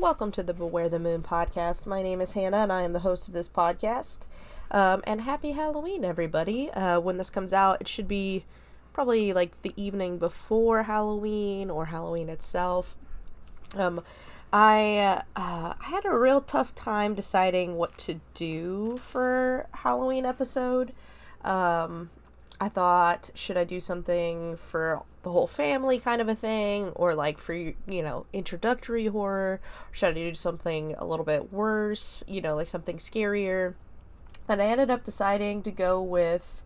welcome to the Beware the Moon podcast. My name is Hannah, and I am the host of this podcast. And happy Halloween, everybody. When this comes out, it should be probably like the evening before Halloween or Halloween itself. I had a real tough time deciding what to do for Halloween episode. I thought, should I do something for the whole family kind of a thing, or like for, introductory horror? Or should I do something a little bit worse, like something scarier? And I ended up deciding to go with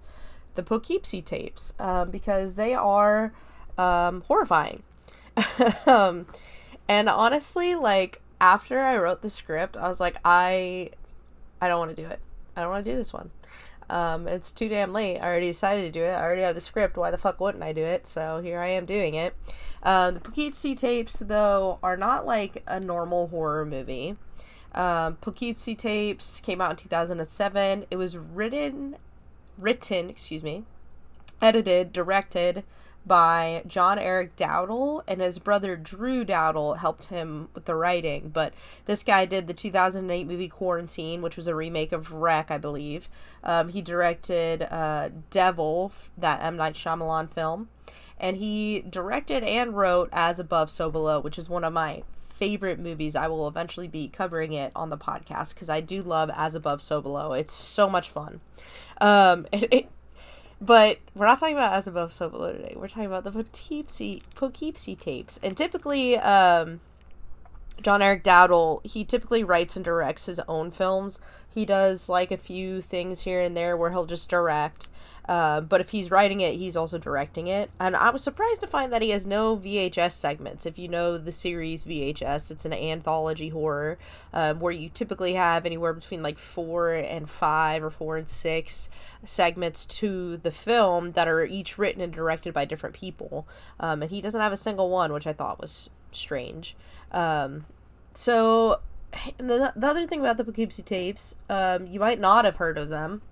the Poughkeepsie Tapes, because they are horrifying. And honestly, like, after I wrote the script, I was like, I don't want to do it. I don't want to do this one. It's too damn late. I already decided to do it. I already have the script. Why the fuck wouldn't I do it? So here I am doing it. The Poughkeepsie Tapes, though, are not like a normal horror movie. Poughkeepsie Tapes came out in 2007. It was written, edited, directed by John Erick Dowdle, and his brother Drew Dowdle helped him with the writing. But this guy did the 2008 movie Quarantine, which was a remake of Wreck, I believe. He directed Devil, that M. Night Shyamalan film, and he directed and wrote As Above, So Below, which is one of my favorite movies. I will eventually be covering it on the podcast because I do love As Above, So Below. It's so much fun. But we're not talking about As Above, So Below today. We're talking about the Poughkeepsie Tapes. And typically, John Erick Dowdle, he typically writes and directs his own films. He does, like, a few things here and there where he'll just direct. But if he's writing it, he's also directing it. And I was surprised to find that he has no VHS segments. If you know the series VHS, it's an anthology horror, where you typically have anywhere between like 4 and 5 or 4 and 6 segments to the film that are each written and directed by different people. And he doesn't have a single one, which I thought was strange. So the other thing about the Poughkeepsie Tapes, you might not have heard of them.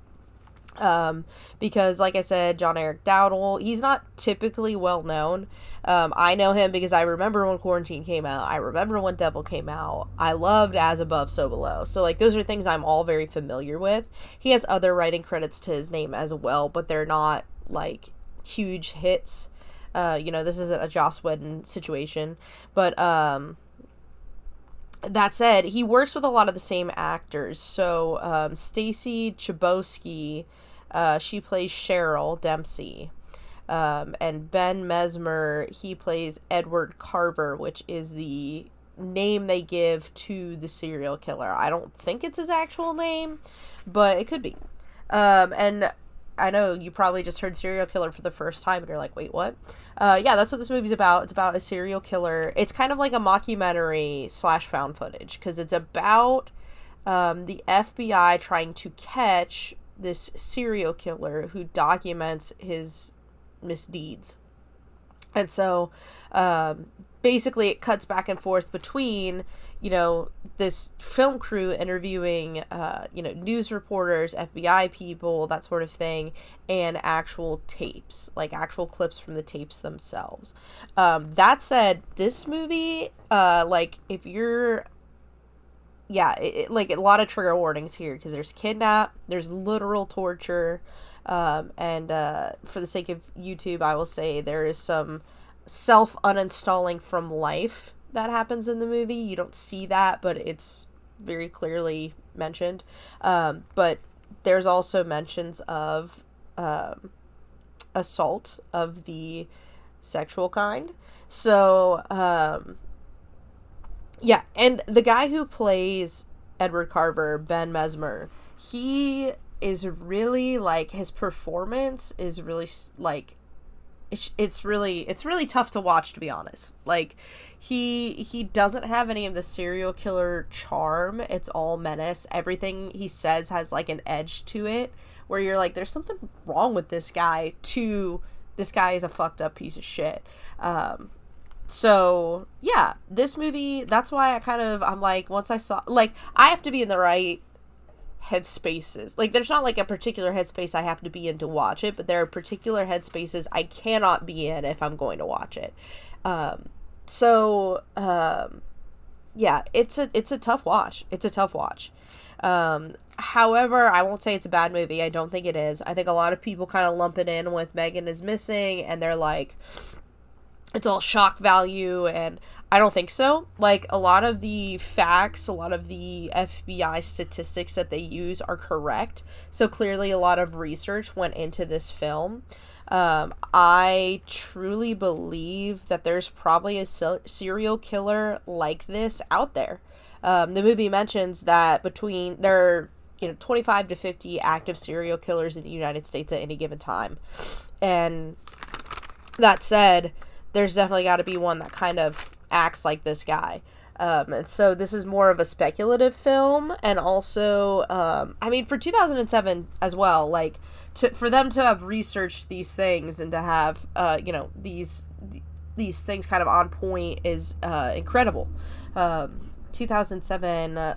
Because like I said, John Erick Dowdle, he's not typically well known. I know him because I remember when Quarantine came out. I remember when Devil came out. I loved As Above, So Below. So like those are things I'm all very familiar with. He has other writing credits to his name as well, but they're not like huge hits. This isn't a Joss Whedon situation, but that said, he works with a lot of the same actors. So Stacey Chbosky, she plays Cheryl Dempsey, and Ben Mesmer, he plays Edward Carver, which is the name they give to the serial killer. I don't think it's his actual name, but it could be. And I know you probably just heard serial killer for the first time and you're like, wait, what? Yeah, that's what this movie's about. It's about a serial killer. It's kind of like a mockumentary / found footage, because it's about the FBI trying to catch this serial killer who documents his misdeeds. And so basically it cuts back and forth between this film crew interviewing, news reporters, FBI people, that sort of thing, and actual tapes, like actual clips from the tapes themselves. That said, this movie, if you're, like a lot of trigger warnings here, because there's kidnap, there's literal torture, and for the sake of YouTube, I will say there is some self-uninstalling from life that happens in the movie. You don't see that, but it's very clearly mentioned. But there's also mentions of assault of the sexual kind. So, and the guy who plays Edward Carver, Ben Mesmer, he is really, like, his performance is really, like, it's really tough to watch, to be honest. Like, he doesn't have any of the serial killer charm. It's all menace. Everything he says has like an edge to it where you're like, there's something wrong with this guy, to this guy is a fucked up piece of shit. So yeah, this movie, that's why I'm like, once I saw, like, I have to be in the right headspaces. Like, there's not like a particular headspace I have to be in to watch it, but there are particular headspaces I cannot be in if I'm going to watch it. So yeah, it's a tough watch. It's a tough watch. However, I won't say it's a bad movie. I don't think it is. I think a lot of people kind of lump it in with Megan is Missing, and they're like, it's all shock value, and I don't think so. Like, a lot of the facts, a lot of the FBI statistics that they use are correct. So clearly a lot of research went into this film. I truly believe that there's probably a serial killer like this out there. The movie mentions that there are, 25 to 50 active serial killers in the United States at any given time. And that said, there's definitely got to be one that kind of acts like this guy. And so this is more of a speculative film. And also, for 2007 as well, like, for them to have researched these things and to have, these things kind of on point is incredible. 2007,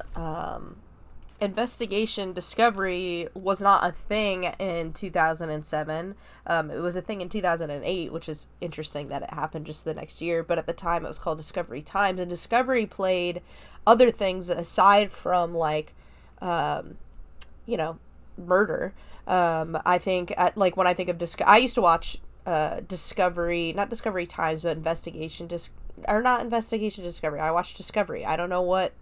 investigation discovery was not a thing in 2007. It was a thing in 2008, which is interesting that it happened just the next year. But at the time, it was called Discovery Times, and Discovery played other things aside from, like, murder. I think, when I think of I used to watch Discovery, not Discovery Times, but not Investigation Discovery. I watched Discovery. I don't know what,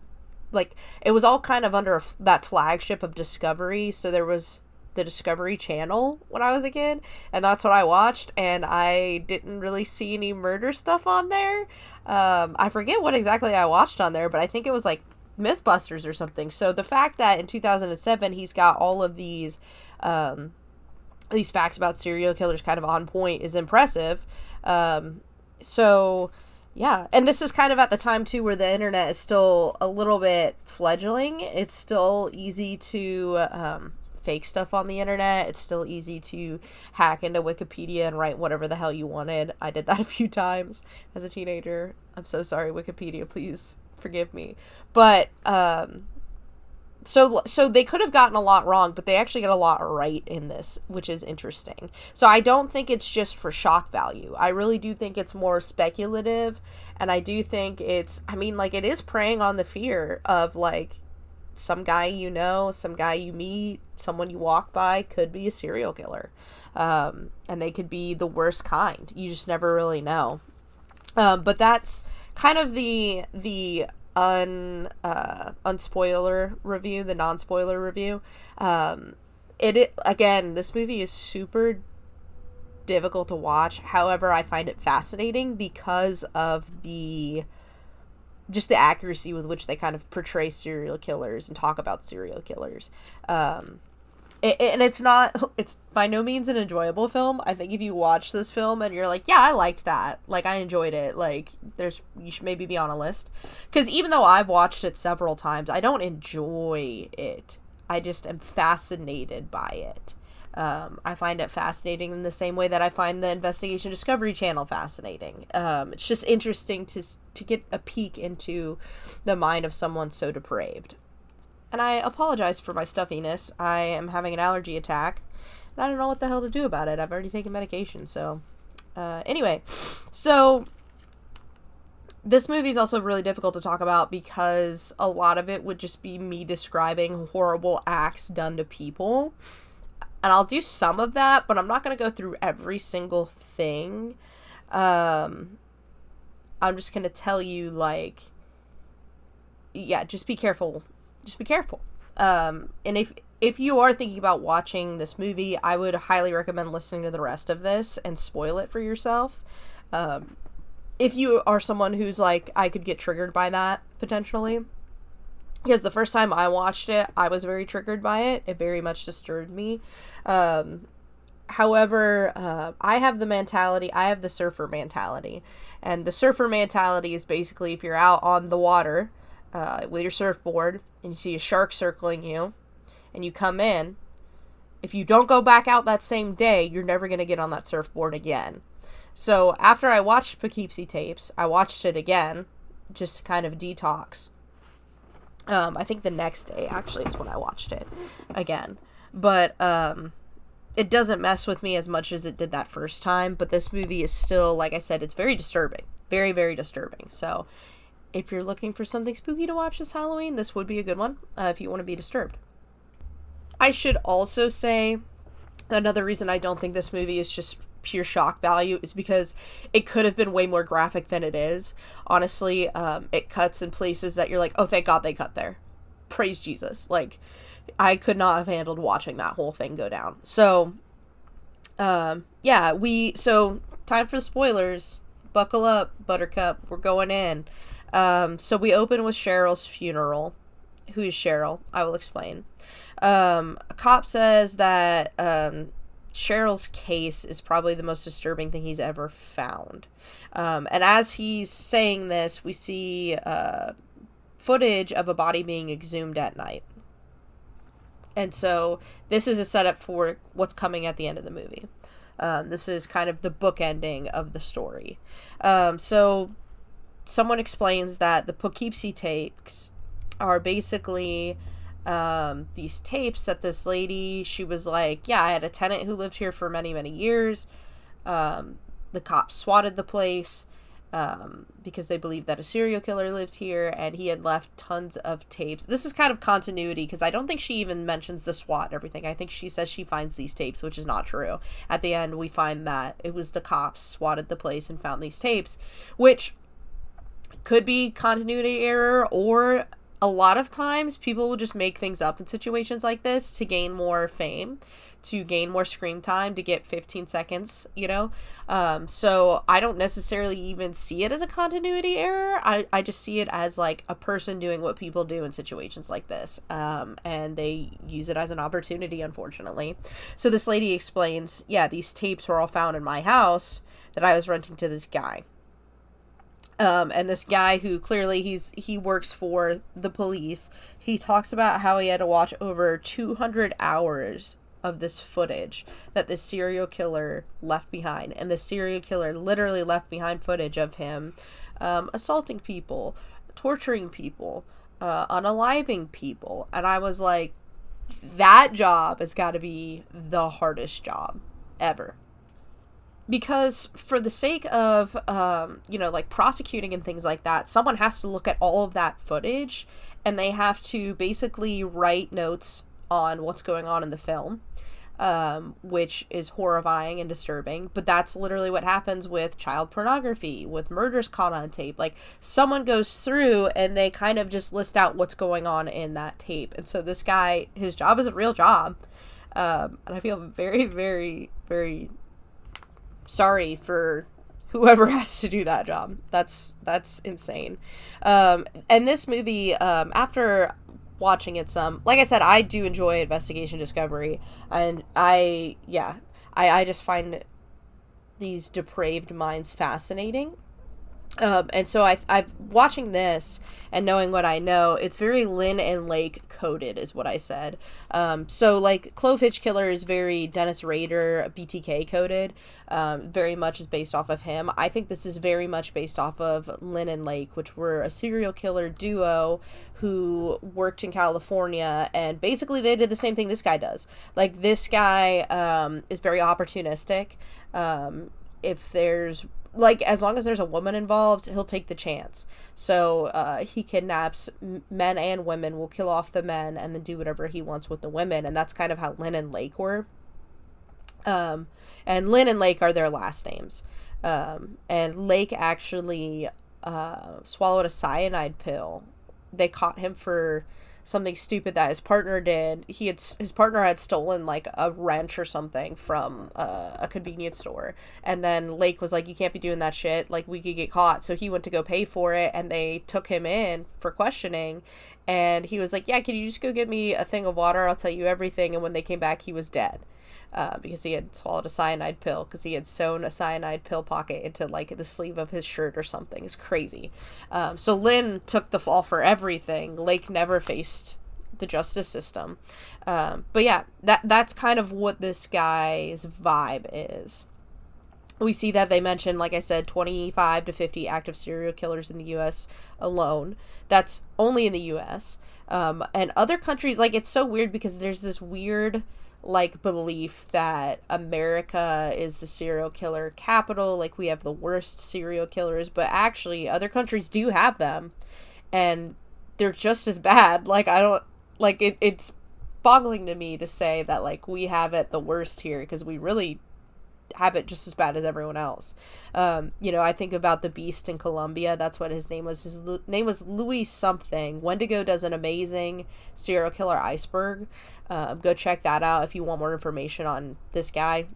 like, it was all kind of under that flagship of Discovery. So there was the Discovery Channel when I was a kid, and that's what I watched, and I didn't really see any murder stuff on there. I forget what exactly I watched on there, but I think it was like Mythbusters or something. So the fact that in 2007 he's got all of these facts about serial killers kind of on point is impressive. So yeah, and this is kind of at the time too where the internet is still a little bit fledgling. It's still easy to fake stuff on the internet. It's still easy to hack into Wikipedia and write whatever the hell you wanted. I did that a few times as a teenager. I'm so sorry, Wikipedia, please forgive me. But so they could have gotten a lot wrong, but they actually get a lot right in this, which is interesting. So I don't think it's just for shock value. I really do think it's more speculative, and I do think it is preying on the fear of, like, some guy some guy you meet, someone you walk by could be a serial killer. And they could be the worst kind. You just never really know. But that's kind of the unspoiler review, the non-spoiler review. Again, this movie is super difficult to watch. However, I find it fascinating because of the accuracy with which they kind of portray serial killers and talk about serial killers. And it's by no means an enjoyable film. I think if you watch this film and you're like, yeah, I liked that, like, I enjoyed it, like, you should maybe be on a list. Because even though I've watched it several times, I don't enjoy it. I just am fascinated by it. I find it fascinating in the same way that I find the Investigation Discovery Channel fascinating. It's just interesting to get a peek into the mind of someone so depraved. And I apologize for my stuffiness. I am having an allergy attack, and I don't know what the hell to do about it. I've already taken medication, so... anyway, so... This movie is also really difficult to talk about because a lot of it would just be me describing horrible acts done to people. And I'll do some of that, but I'm not going to go through every single thing. I'm just going to tell you, like... Yeah, just be careful. Just be careful. And if you are thinking about watching this movie, I would highly recommend listening to the rest of this and spoil it for yourself. If you are someone who's like, I could get triggered by that, potentially. Because the first time I watched it, I was very triggered by it. It very much disturbed me. However, I have the surfer mentality. And the surfer mentality is basically if you're out on the water with your surfboard and you see a shark circling you and you come in, if you don't go back out that same day, you're never going to get on that surfboard again. So after I watched Poughkeepsie Tapes, I watched it again, just to kind of detox. I think the next day, actually, is when I watched it again. But it doesn't mess with me as much as it did that first time. But this movie is still, like I said, it's very disturbing. Very, very disturbing. So if you're looking for something spooky to watch this Halloween, this would be a good one if you want to be disturbed. I should also say another reason I don't think this movie is just pure shock value is because it could have been way more graphic than it is. Honestly, it cuts in places that you're like, oh, thank God they cut there. Praise Jesus. Like, I could not have handled watching that whole thing go down. So, so time for the spoilers. Buckle up, Buttercup. We're going in. So we open with Cheryl's funeral. Who is Cheryl? I will explain. A cop says that Cheryl's case is probably the most disturbing thing he's ever found. And as he's saying this, we see footage of a body being exhumed at night. And so this is a setup for what's coming at the end of the movie. This is kind of the bookending of the story. So someone explains that the Poughkeepsie Tapes are basically these tapes that this lady, she was like, yeah, I had a tenant who lived here for many, many years. The cops swatted the place because they believed that a serial killer lived here, and he had left tons of tapes. This is kind of continuity, because I don't think she even mentions the SWAT and everything. I think she says she finds these tapes, which is not true. At the end, we find that it was the cops swatted the place and found these tapes, which could be continuity error, or a lot of times people will just make things up in situations like this to gain more fame, to gain more screen time, to get 15 seconds, you know? So I don't necessarily even see it as a continuity error. I just see it as like a person doing what people do in situations like this. And they use it as an opportunity, unfortunately. So this lady explains, yeah, these tapes were all found in my house that I was renting to this guy. And this guy who clearly he works for the police, he talks about how he had to watch over 200 hours of this footage that this serial killer left behind. And the serial killer literally left behind footage of him assaulting people, torturing people, unaliving people. And I was like, that job has got to be the hardest job ever. Because for the sake of, like prosecuting and things like that, someone has to look at all of that footage, and they have to basically write notes on what's going on in the film, which is horrifying and disturbing. But that's literally what happens with child pornography, with murders caught on tape. Like, someone goes through and they kind of just list out what's going on in that tape. And so this guy, his job is a real job. And I feel very, very, very sorry for whoever has to do that job. That's insane. And this movie, after watching it some, like I said, I do enjoy investigation discovery, and I just find these depraved minds fascinating. And so I've watching this and knowing what I know, it's very Lynn and Lake coded, is what I said. So like Clove Hitch Killer is very Dennis Rader, BTK coded. Very much is based off of him. I think this is very much based off of Lynn and Lake, which were a serial killer duo who worked in California, and basically they did the same thing this guy does. Like, this guy is very opportunistic. If there's as long as there's a woman involved, he'll take the chance. So he kidnaps men and women, will kill off the men, and then do whatever he wants with the women. And that's kind of how Lynn and Lake were. And Lynn and Lake are their last names. And Lake actually swallowed a cyanide pill. They caught him for something stupid that his partner did. His partner had stolen like a wrench or something from a convenience store, and then Lake was like, you can't be doing that shit, like we could get caught. So he went to go pay for it, and they took him in for questioning, and he was like, yeah, can you just go get me a thing of water, I'll tell you everything. And when they came back, he was dead. Because he had swallowed a cyanide pill, because he had sewn a cyanide pill pocket into like the sleeve of his shirt or something. It's crazy. So Lynn took the fall for everything. Lake never faced the justice system. But yeah, that's kind of what this guy's vibe is. We see that they mention, like I said, 25 to 50 active serial killers in the U.S. alone. That's only in the U.S. And other countries, like, it's so weird because there's this weird like belief that America is the serial killer capital, like we have the worst serial killers, but actually other countries do have them, and they're just as bad. Like, I don't, like, it's boggling to me to say that, like, we have it the worst here, because we really have it just as bad as everyone else. You know, I think about the Beast in Colombia. That's what his name was. His name was Louis something. Wendigo does an amazing serial killer iceberg. Go check that out if you want more information on this guy.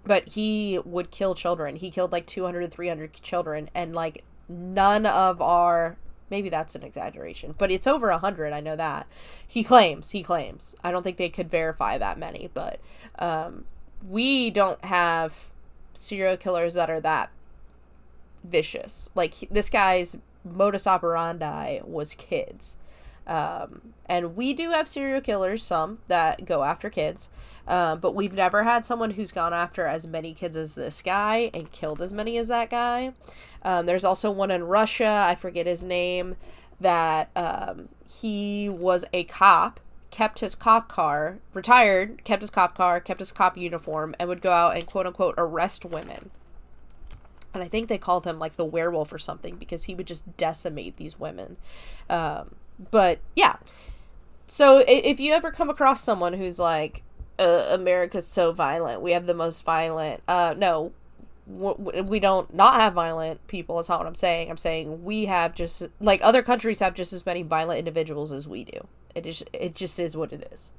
But he would kill children. He killed like 200 to 300 children, and like none of our, maybe that's an exaggeration, but it's over 100. I know that. He claims. I don't think they could verify that many, but we don't have serial killers that are that vicious. Like, this guy's modus operandi was kids. And we do have serial killers, some that go after kids, but we've never had someone who's gone after as many kids as this guy and killed as many as that guy. There's also one in Russia, I forget his name, that he was a cop, kept his cop car, retired, kept his cop car, kept his cop uniform, and would go out and quote-unquote arrest women. And I think they called him like the werewolf or something, because he would just decimate these women. But yeah, so if you ever come across someone who's like, America's so violent, we have the most violent, no, we don't not have violent people. That's not what I'm saying. I'm saying we have just, like, other countries have just as many violent individuals as we do. It just is what it is.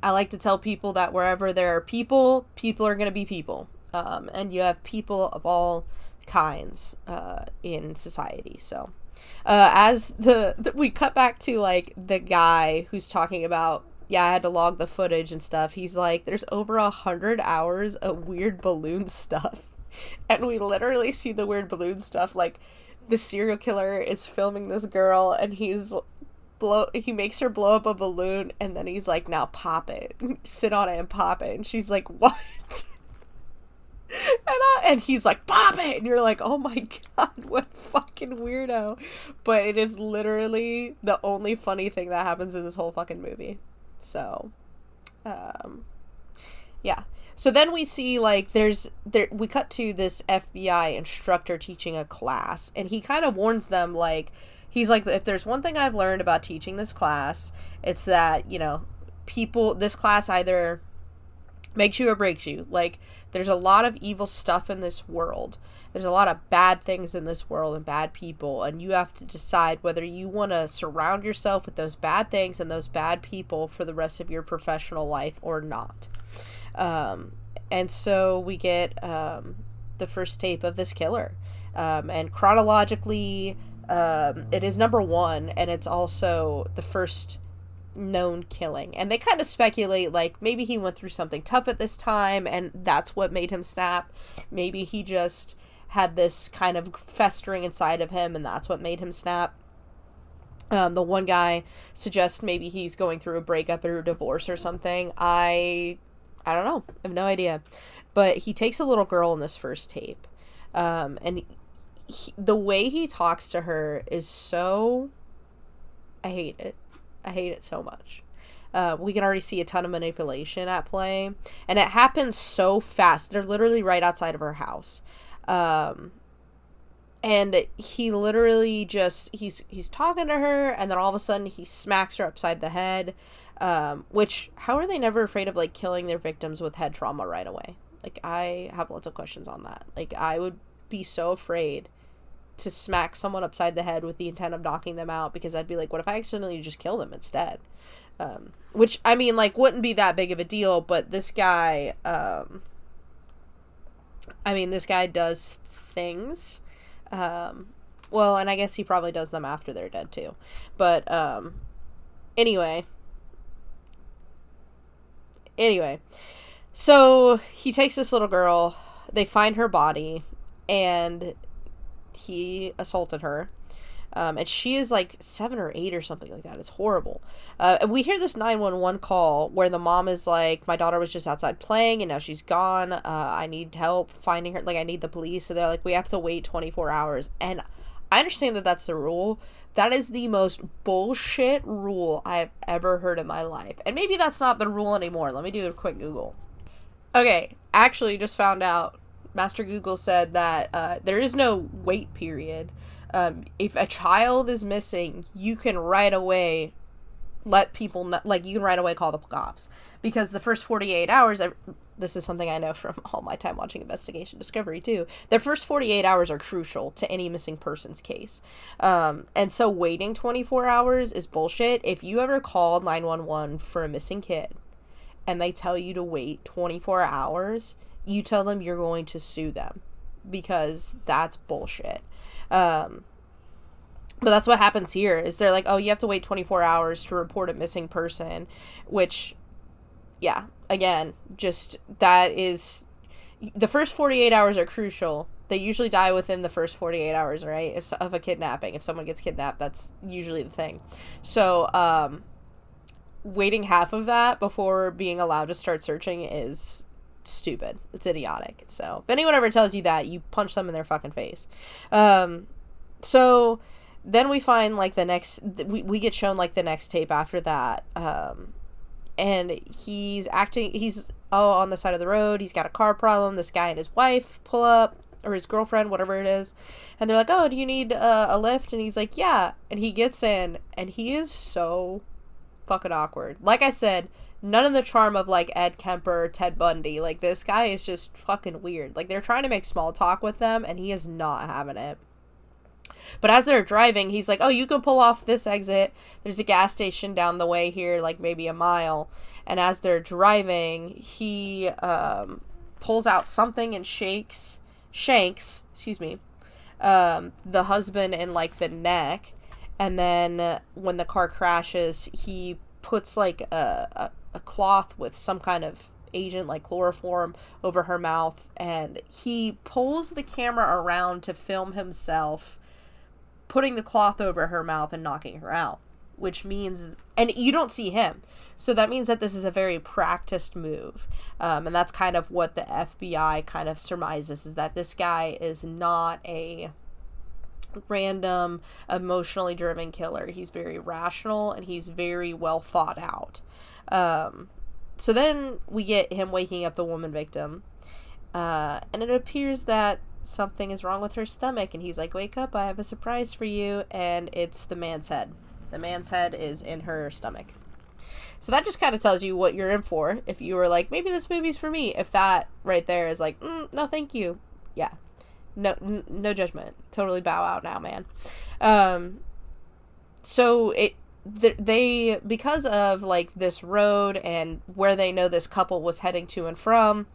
I like to tell people that wherever there are people are going to be people. And you have people of all kinds in society. So as we cut back to, like, the guy who's talking about, yeah, I had to log the footage and stuff. He's like, there's over 100 hours of weird balloon stuff. And we literally see the weird balloon stuff. Like, the serial killer is filming this girl, and he makes her blow up a balloon, and then he's like, now pop it. Sit on it and pop it. And she's like, what? And he's like, pop it! And you're like, oh my god, what a fucking weirdo. But it is literally the only funny thing that happens in this whole fucking movie. So, yeah. So then we see, like, we cut to this FBI instructor teaching a class, and he kind of warns them, like, he's like, if there's one thing I've learned about teaching this class, it's that, you know, this class either makes you or breaks you. Like, there's a lot of evil stuff in this world. There's a lot of bad things in this world and bad people, and you have to decide whether you want to surround yourself with those bad things and those bad people for the rest of your professional life or not. And so we get the first tape of this killer. And chronologically, it is number 1, and it's also the first known killing. And they kind of speculate, like, maybe he went through something tough at this time, and that's what made him snap. Maybe he just had this kind of festering inside of him, and that's what made him snap. The one guy suggests maybe he's going through a breakup or a divorce or something. I don't know. I have no idea. But he takes a little girl in this first tape. And the way he talks to her is so... I hate it. I hate it so much. We can already see a ton of manipulation at play. And it happens so fast. They're literally right outside of her house. And he literally just... He's talking to her, and then all of a sudden he smacks her upside the head. Which, how are they never afraid of, like, killing their victims with head trauma right away? Like, I have lots of questions on that. Like, I would be so afraid to smack someone upside the head with the intent of knocking them out, because I'd be like, what if I accidentally just kill them instead? Which, I mean, like, wouldn't be that big of a deal, but this guy, this guy does things. Well, and I guess he probably does them after they're dead, too. But, Anyway, so he takes this little girl, they find her body, and he assaulted her, and she is like 7 or 8 or something like that. It's horrible. And we hear this 911 call where the mom is like, my daughter was just outside playing, and now she's gone. I need help finding her. Like, I need the police. So they're like, we have to wait 24 hours. And I understand that that's the rule. That is the most bullshit rule I've ever heard in my life. And maybe that's not the rule anymore. Let me do a quick Google. Okay, actually just found out. Master Google said that there is no wait period. If a child is missing, you can right away let people know, like, you can right away call the cops. Because the first 48 hours, this is something I know from all my time watching Investigation Discovery too, the first 48 hours are crucial to any missing persons case. And so waiting 24 hours is bullshit. If you ever called 911 for a missing kid and they tell you to wait 24 hours, you tell them you're going to sue them, because that's bullshit. But that's what happens here, is they're like, oh, you have to wait 24 hours to report a missing person, which, yeah, again, just, that is, the first 48 hours are crucial. They usually die within the first 48 hours, right, of a kidnapping. If someone gets kidnapped, that's usually the thing. So, waiting half of that before being allowed to start searching is stupid. It's idiotic. So, if anyone ever tells you that, you punch them in their fucking face. So then we find, like, the next, we get shown, like, the next tape after that, and he's on the side of the road, he's got a car problem, this guy and his wife pull up, or his girlfriend, whatever it is, and they're like, oh, do you need a lift? And he's like, yeah, and he gets in, and he is so fucking awkward. Like I said, none of the charm of, like, Ed Kemper or Ted Bundy. Like, this guy is just fucking weird. Like, they're trying to make small talk with them, and he is not having it. But as they're driving, he's like, oh, you can pull off this exit. There's a gas station down the way here, like maybe a mile. And as they're driving, he pulls out something and shanks, the husband in, like, the neck. And then when the car crashes, he puts, like, a cloth with some kind of agent, like chloroform, over her mouth. And he pulls the camera around to film himself putting the cloth over her mouth and knocking her out, which means, and you don't see him, so that means that this is a very practiced move, and that's kind of what the FBI kind of surmises, is that this guy is not a random, emotionally driven killer. He's very rational, and he's very well thought out. So then we get him waking up the woman victim, and it appears that something is wrong with her stomach, and he's like, wake up, I have a surprise for you, and it's the man's head. The man's head is in her stomach. So that just kind of tells you what you're in for, if you were like, maybe this movie's for me. If that right there is like, no thank you, yeah, no judgment, totally bow out now, man. So they, because of, like, this road and where they know this couple was heading to and from,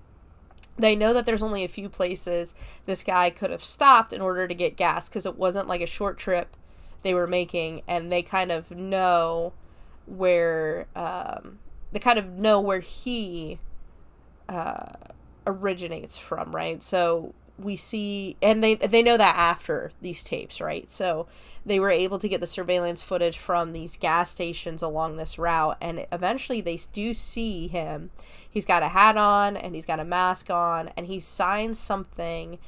they know that there's only a few places this guy could have stopped in order to get gas, because it wasn't like a short trip they were making, and they kind of know where he originates from, right? So we see, and they know that after these tapes, right? So they were able to get the surveillance footage from these gas stations along this route, and eventually they do see him. He's got a hat on, and he's got a mask on, and he signs something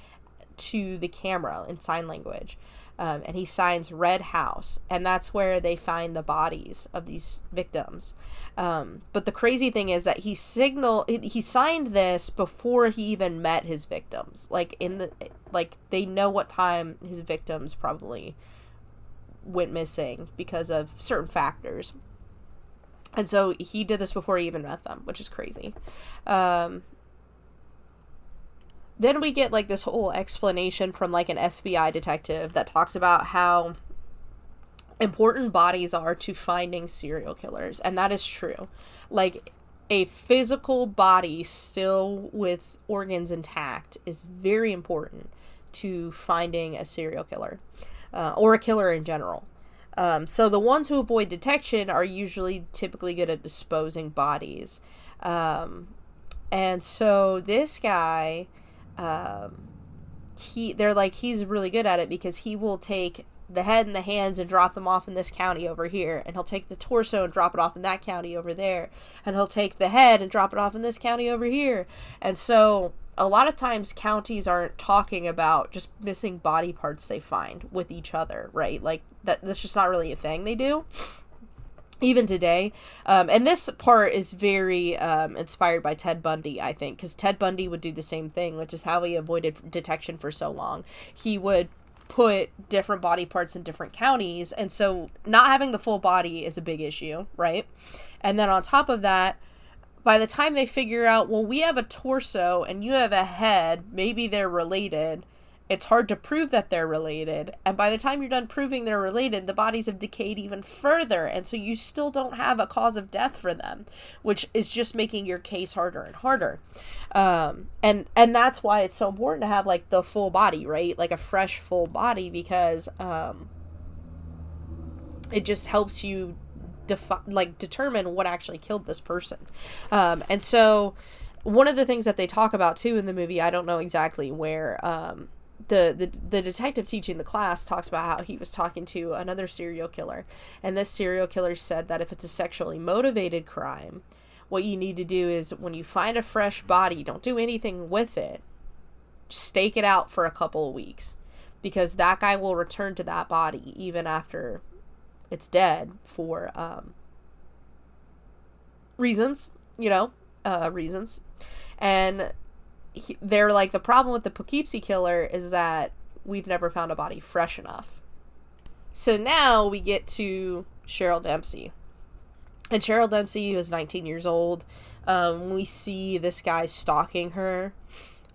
to the camera in sign language. And he signs Red House, and that's where they find the bodies of these victims. But the crazy thing is that he signed this before he even met his victims. Like, they know what time his victims probably went missing because of certain factors. And so he did this before he even met them, which is crazy. Then we get, like, this whole explanation from, like, an FBI detective that talks about how important bodies are to finding serial killers. And that is true. Like, a physical body still with organs intact is very important to finding a serial killer, or a killer in general. So the ones who avoid detection are usually typically good at disposing bodies. And so this guy, they're like, he's really good at it because he will take the head and the hands and drop them off in this county over here, and he'll take the torso and drop it off in that county over there, and he'll take the head and drop it off in this county over here. And so a lot of times counties aren't talking about just missing body parts they find with each other, right? Like that's just not really a thing they do even today. And this part is very inspired by Ted Bundy, I think, because Ted Bundy would do the same thing, which is how he avoided detection for so long. He would put different body parts in different counties, and so not having the full body is a big issue, right? And then on top of that, by the time they figure out, well, we have a torso and you have a head, maybe they're related, it's hard to prove that they're related. And by the time you're done proving they're related, the bodies have decayed even further. And so you still don't have a cause of death for them, which is just making your case harder and harder. And that's why it's so important to have, like, the full body, right? Like a fresh full body, because it just helps you determine what actually killed this person. And so one of the things that they talk about too in the movie, I don't know exactly where, the detective teaching the class talks about how he was talking to another serial killer, and this serial killer said that if it's a sexually motivated crime, what you need to do is, when you find a fresh body, don't do anything with it, stake it out for a couple of weeks, because that guy will return to that body even after it's dead for reasons. And they're like, the problem with the Poughkeepsie killer is that we've never found a body fresh enough. So now we get to Cheryl Dempsey. And Cheryl Dempsey was 19 years old. We see this guy stalking her.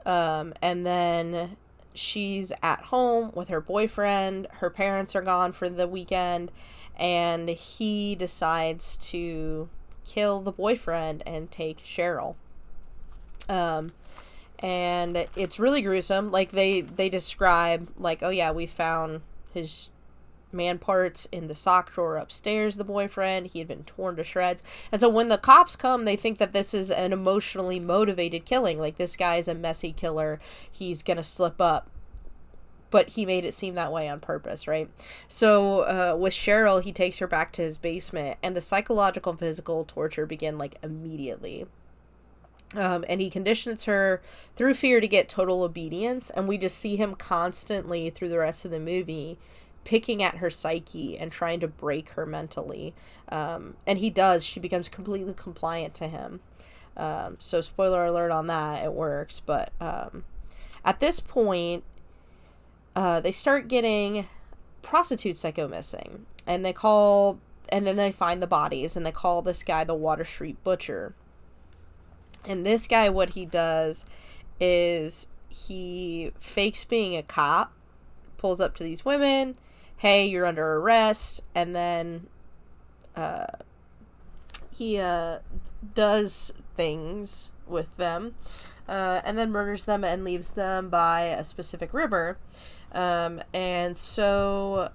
And then she's at home with her boyfriend. Her parents are gone for the weekend. And he decides to kill the boyfriend and take Cheryl. And it's really gruesome. Like, they describe, like, oh yeah, we found his man parts in the sock drawer upstairs, the boyfriend. He had been torn to shreds. And so when the cops come, they think that this is an emotionally motivated killing. Like, this guy's a messy killer. He's gonna slip up. But he made it seem that way on purpose, right? So with Cheryl, he takes her back to his basement, and the psychological and physical torture begin, like, immediately. And he conditions her through fear to get total obedience, and we just see him constantly through the rest of the movie picking at her psyche and trying to break her mentally. And he does. She becomes completely compliant to him. So spoiler alert on that, it works. But at this point, they start getting prostitutes that go missing, and then they find the bodies, and they call this guy the Water Street Butcher. And this guy, what he does is he fakes being a cop, pulls up to these women, hey, you're under arrest, and then he does things with them, and then murders them and leaves them by a specific river. And so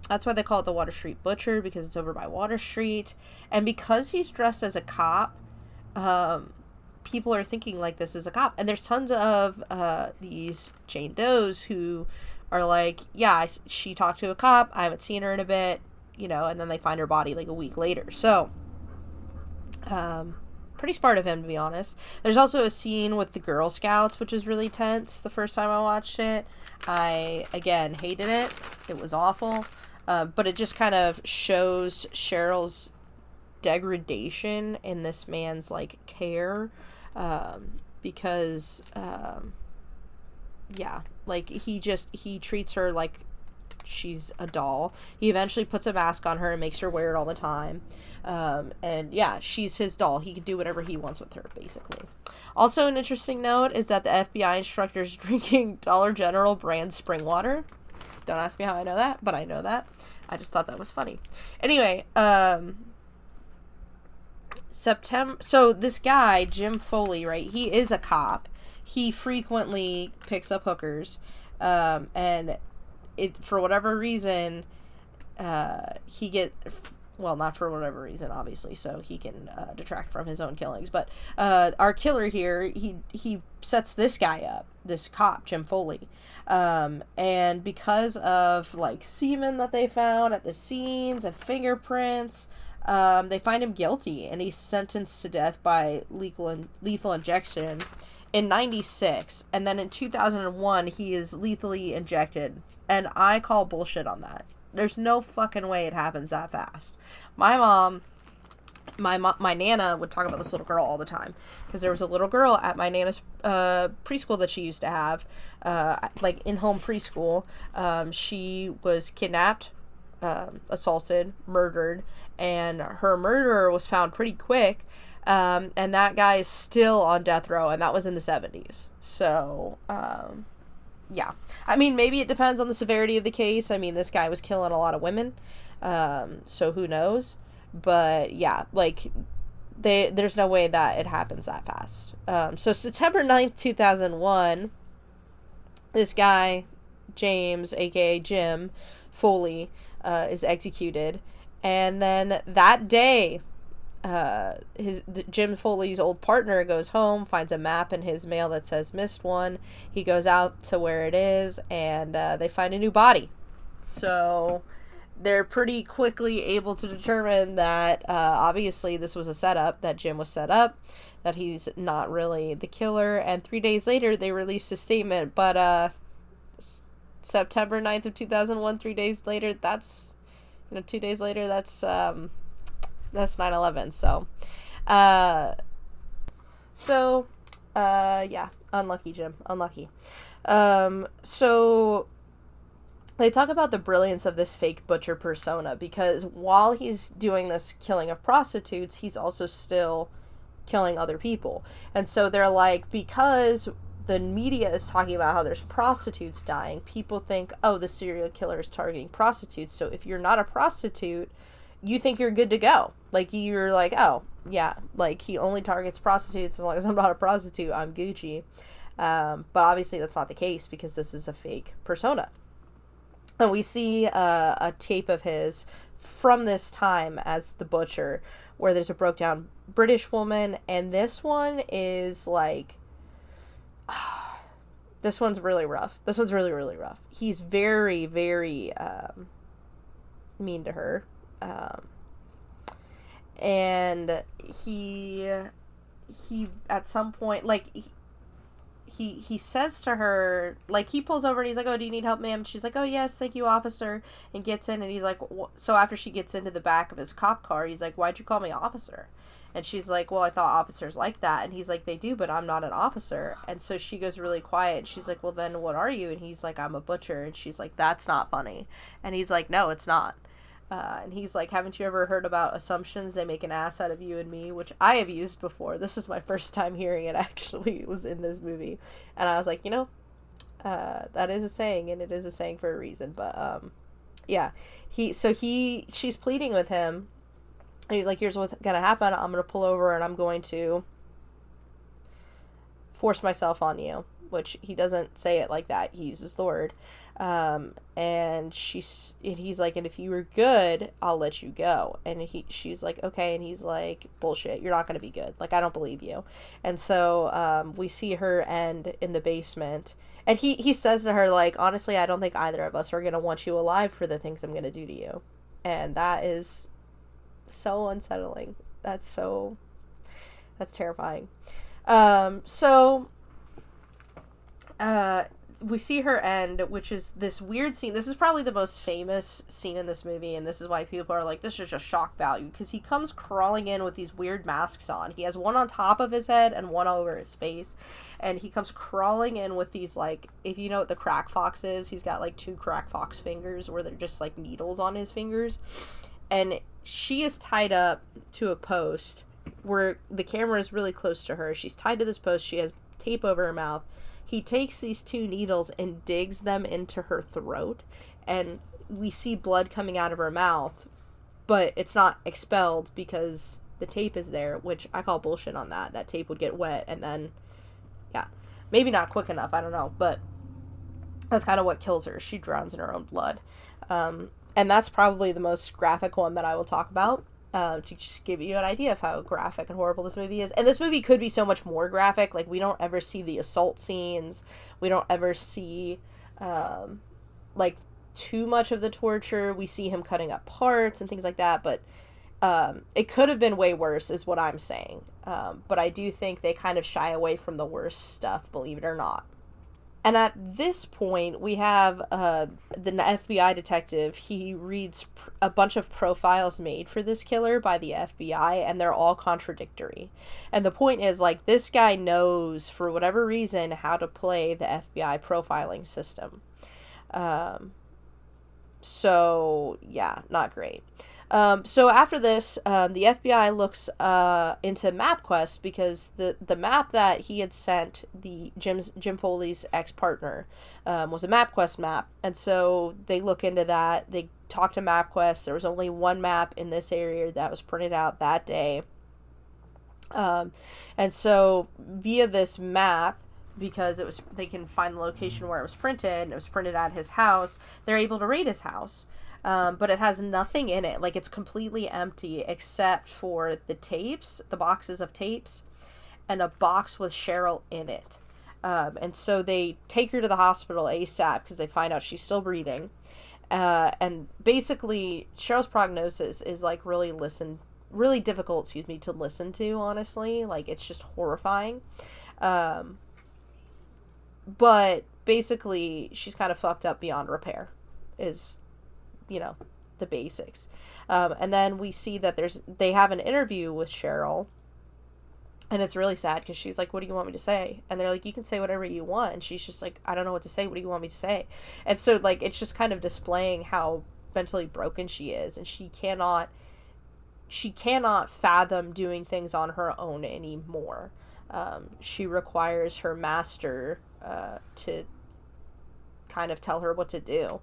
that's why they call it the Water Street Butcher, because it's over by Water Street. And because he's dressed as a cop, people are thinking, like, this is a cop. And there's tons of these Jane Does who are like, yeah, she talked to a cop, I haven't seen her in a bit, and then they find her body like a week later. So pretty smart of him, to be honest. There's also a scene with the Girl Scouts, which is really tense. The first time I watched it, I, again, hated it. It was awful. But it just kind of shows Cheryl's degradation in this man's, like, care. Because, yeah, like, he treats her like she's a doll. He eventually puts a mask on her and makes her wear it all the time. And yeah, she's his doll. He can do whatever he wants with her, basically. Also, an interesting note is that the FBI instructor is drinking Dollar General brand spring water. Don't ask me how I know that, but I know that. I just thought that was funny. Anyway, so this guy, Jim Foley, right, he is a cop. He frequently picks up hookers, and for whatever reason, well, not for whatever reason, obviously, so he can detract from his own killings. But our killer here, he sets this guy up, this cop, Jim Foley. And because of, like, semen that they found at the scenes and fingerprints, they find him guilty, and he's sentenced to death by lethal injection in 96. And then in 2001, he is lethally injected. And I call bullshit on that. There's no fucking way it happens that fast. My Nana would talk about this little girl all the time, because there was a little girl at my Nana's preschool that she used to have, like in-home preschool. She was kidnapped, assaulted, murdered, and her murderer was found pretty quick, and that guy is still on death row, and that was in the 70s. So, yeah. I mean, maybe it depends on the severity of the case. I mean, this guy was killing a lot of women, so who knows? But, yeah, like, there's no way that it happens that fast. So September 9th, 2001, this guy, James, aka Jim Foley, is executed. And then that day, Jim Foley's old partner goes home, finds a map in his mail that says missed one. He goes out to where it is, and they find a new body. So they're pretty quickly able to determine that obviously this was a setup, that Jim was set up, that he's not really the killer. And 3 days later, they released a statement. But September 9th of 2001, 3 days later, that's, 2 days later, that's 9/11. So, yeah, unlucky, Jim, unlucky. So they talk about the brilliance of this fake butcher persona, because while he's doing this killing of prostitutes, he's also still killing other people. And so they're like, because the media is talking about how there's prostitutes dying, people think, oh, the serial killer is targeting prostitutes. So if you're not a prostitute, you think you're good to go. Like, you're like, oh, yeah, like, he only targets prostitutes. As long as I'm not a prostitute, I'm Gucci. But obviously that's not the case, because this is a fake persona. And we see a tape of his from this time as the butcher, where there's a broke down British woman, and this one is like, this one's really rough. This one's really, really rough. He's very, very mean to her. And he at some point, like, he says to her, like, he pulls over and he's like, oh, do you need help, ma'am? She's like, oh, yes, thank you, officer. And gets in, and he's like, so after she gets into the back of his cop car, he's like, why'd you call me officer? And she's like, well, I thought officers like that. And he's like, they do, but I'm not an officer. And so she goes really quiet. She's like, well, then what are you? And he's like, I'm a butcher. And she's like, that's not funny. And he's like, no, it's not. And he's like, haven't you ever heard about assumptions? They make an ass out of you and me, which I have used before. This is my first time hearing it, actually. It was in this movie. And I was like, that is a saying, and it is a saying for a reason. But, yeah. She's pleading with him. And he's like, here's what's going to happen. I'm going to pull over, and I'm going to force myself on you. Which he doesn't say it like that. He uses the word. And he's like, and if you were good, I'll let you go. And she's like, okay. And he's like, bullshit. You're not going to be good. Like, I don't believe you. And so, we see her end in the basement. And he says to her, like, honestly, I don't think either of us are going to want you alive for the things I'm going to do to you. And that is so unsettling. That's terrifying. We see her end, which is this weird scene. This is probably the most famous scene in this movie, and this is why people are like, this is just shock value, because he comes crawling in with these weird masks on. He has one on top of his head and one over his face, and he comes crawling in with these, like, if you know what the crack fox is, he's got, like, 2 crack fox fingers where they're just, like, needles on his fingers, and she is tied up to a post where the camera is really close to her. She's tied to this post. She has tape over her mouth. He takes these 2 needles and digs them into her throat, and we see blood coming out of her mouth, but it's not expelled because the tape is there, which I call bullshit on that. That tape would get wet, and then, yeah, maybe not quick enough, I don't know, but that's kind of what kills her. She drowns in her own blood. And that's probably the most graphic one that I will talk about, to just give you an idea of how graphic and horrible this movie is. And this movie could be so much more graphic. Like, we don't ever see the assault scenes. We don't ever see, like, too much of the torture. We see him cutting up parts and things like that, but it could have been way worse is what I'm saying. But I do think they kind of shy away from the worst stuff, believe it or not. And at this point, we have the FBI detective. He reads a bunch of profiles made for this killer by the FBI, and they're all contradictory. And the point is, like, this guy knows, for whatever reason, how to play the FBI profiling system. So, yeah, not great. So after this, the FBI looks into MapQuest, because the map that he had sent Jim Foley's ex-partner was a MapQuest map. And so they look into that. They talk to MapQuest. There was only one map in this area that was printed out that day. And so via this map, because they can find the location where it was printed, and it was printed at his house, they're able to raid his house. But it has nothing in it. Like, it's completely empty except for the tapes, the boxes of tapes, and a box with Cheryl in it. And so they take her to the hospital ASAP because they find out she's still breathing. And basically, Cheryl's prognosis is, like, really difficult, to listen to, honestly. Like, it's just horrifying. But basically, she's kind of fucked up beyond repair, is, the basics. And then we see that they have an interview with Cheryl, and it's really sad because she's like, what do you want me to say? And they're like, you can say whatever you want. And she's just like, I don't know what to say. What do you want me to say? And so, like, it's just kind of displaying how mentally broken she is, and she cannot fathom doing things on her own anymore. She requires her master to kind of tell her what to do,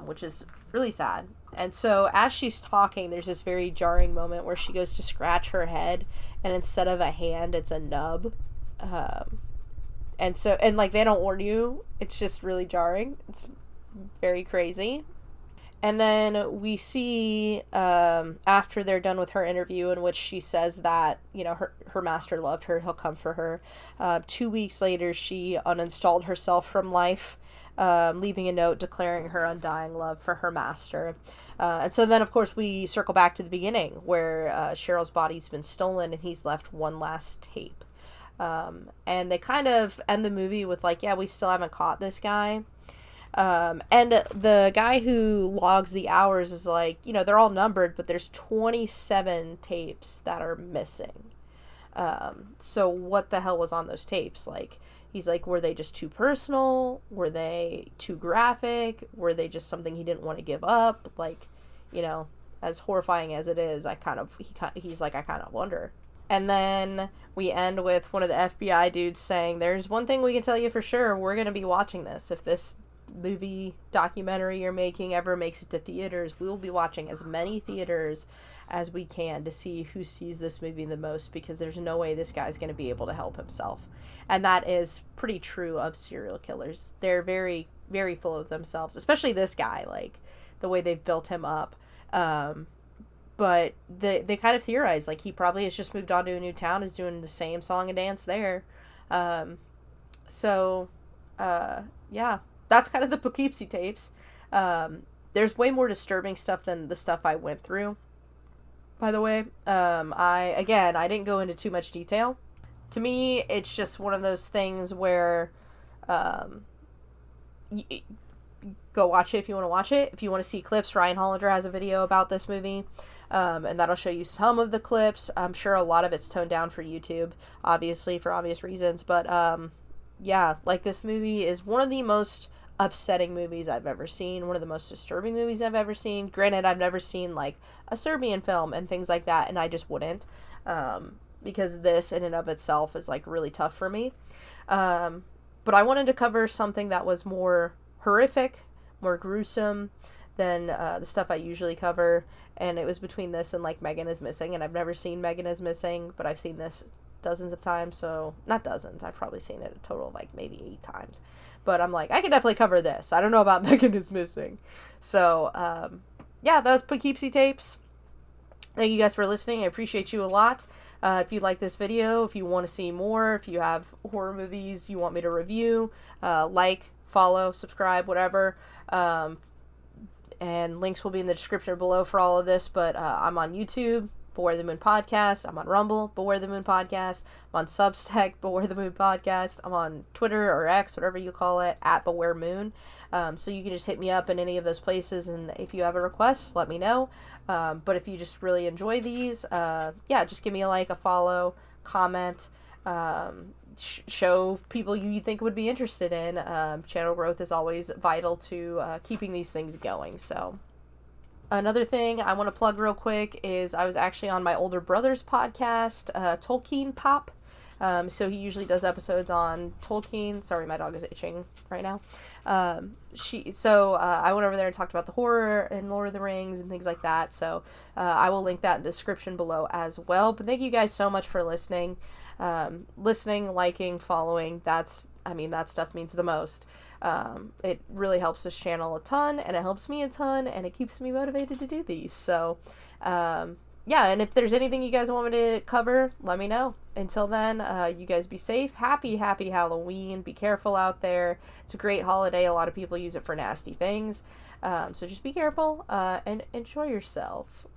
which is really sad. And so as she's talking, there's this very jarring moment where she goes to scratch her head, and instead of a hand, it's a nub. And like, they don't warn you. It's just really jarring. It's very crazy. And then we see, after they're done with her interview, in which she says that, her master loved her, he'll come for her. 2 weeks later, she uninstalled herself from life, leaving a note declaring her undying love for her master. And so then, of course, we circle back to the beginning, where Cheryl's body's been stolen, and he's left one last tape. And they kind of end the movie with, like, yeah, we still haven't caught this guy. And the guy who logs the hours is like, they're all numbered, but there's 27 tapes that are missing. So what the hell was on those tapes? Like, he's like, were they just too personal? Were they too graphic? Were they just something he didn't want to give up? Like, as horrifying as it is, he's like, I kind of wonder. And then we end with one of the FBI dudes saying, there's one thing we can tell you for sure, we're going to be watching this. If this movie documentary you're making ever makes it to theaters, we will be watching as many theaters as we can to see who sees this movie the most, because there's no way this guy's going to be able to help himself. And that is pretty true of serial killers. They're very, very full of themselves, especially this guy, like the way they've built him up. But they kind of theorize, like, he probably has just moved on to a new town, is doing the same song and dance there. Yeah, that's kind of the Poughkeepsie Tapes. There's way more disturbing stuff than the stuff I went through, by the way. I didn't go into too much detail. To me, it's just one of those things where, go watch it if you want to watch it. If you want to see clips, Ryan Hollander has a video about this movie, and that'll show you some of the clips. I'm sure a lot of it's toned down for YouTube, obviously, for obvious reasons, but, yeah, like, this movie is one of the most upsetting movies I've ever seen, one of the most disturbing movies I've ever seen. Granted, I've never seen, like, a Serbian film and things like that, and I just wouldn't, because this in and of itself is, like, really tough for me. But I wanted to cover something that was more horrific, more gruesome than the stuff I usually cover, and it was between this and, like, Megan is Missing, and I've never seen Megan is Missing, but I've seen this dozens of times, so, not dozens, I've probably seen it a total of, like, maybe 8 times, but I'm like, I could definitely cover this. I don't know about Megan is Missing, so, yeah, that was Poughkeepsie Tapes. Thank you guys for listening. I appreciate you a lot. If you like this video, if you want to see more, if you have horror movies you want me to review, like, follow, subscribe, whatever. And links will be in the description below for all of this. But I'm on YouTube, Beware the Moon Podcast. I'm on Rumble, Beware the Moon Podcast. I'm on Substack, Beware the Moon Podcast. I'm on Twitter or X, whatever you call it, at Beware Moon. So you can just hit me up in any of those places, and if you have a request, let me know. But if you just really enjoy these, yeah, just give me a like, a follow, comment, show people you think would be interested in. Channel growth is always vital to keeping these things going. So another thing I want to plug real quick is I was actually on my older brother's podcast, Tolkien Pop. So he usually does episodes on Tolkien. Sorry, my dog is itching right now. I went over there and talked about the horror and Lord of the Rings and things like that. So I will link that in the description below as well. But thank you guys so much for listening. Liking, following. That stuff means the most. It really helps this channel a ton, and it helps me a ton, and it keeps me motivated to do these. So, yeah, and if there's anything you guys want me to cover, let me know. Until then, you guys be safe. Happy Halloween. Be careful out there. It's a great holiday. A lot of people use it for nasty things. So just be careful, and enjoy yourselves.